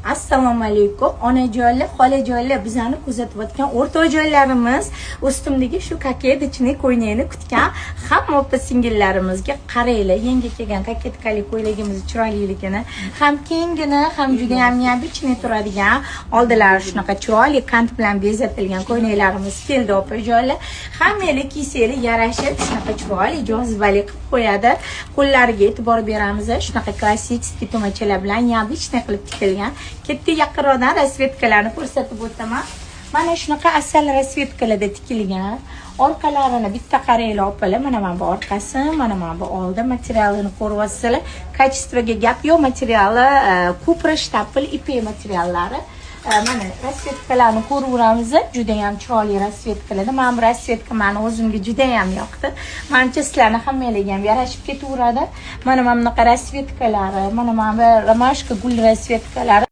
Assalomu alaykum onajonlar, xolajonlar, bizani kuzatayotgan o'rtoqjonlarimiz, ustimdagi shu kaketchini ko'ynakni kutgan hamma opa-singillarimizga qaranglar, yangi kelgan kaketkali ko'ylagimiz chiroyliligini, ham kengini, ham juda ham neobычный turadigan, oldilari shunaqa chiroyli kant bilan bezatilgan ko'ynaklarimiz keldi opajonlar. Hammalar kiysanglar yarashib, shunaqa chiroyli, jozibali qilib qo'yadi. Qo'llariga e'tibor beramiz. Shunaqa klassik tumachalar bilan neobычный qilib tikilgan. Katta yaqinroqdan rasvetkalarni ko'rsatib o'taman. Mana shunaqa asal rasvetkalarda tikilgan. Orqalarini bitta qaranglar opalar. Mana bu orqasi, mana bu oldi materialini ko'ryapsizlar. Kачествоga gap yo'q, materiali kupra, shtapl, ipek materiallari. Mana rasvetkalarni ko'raveramiz. Juda ham chiroyli rasvetkalar. Mana bu rasvetka meni o'zimga juda ham yoqdi. Menimcha sizlarni hammalarga ham yarashib ketaveradi. Mana bunaqa rasvetkalari, mana bu romashka gul rasvetkalari.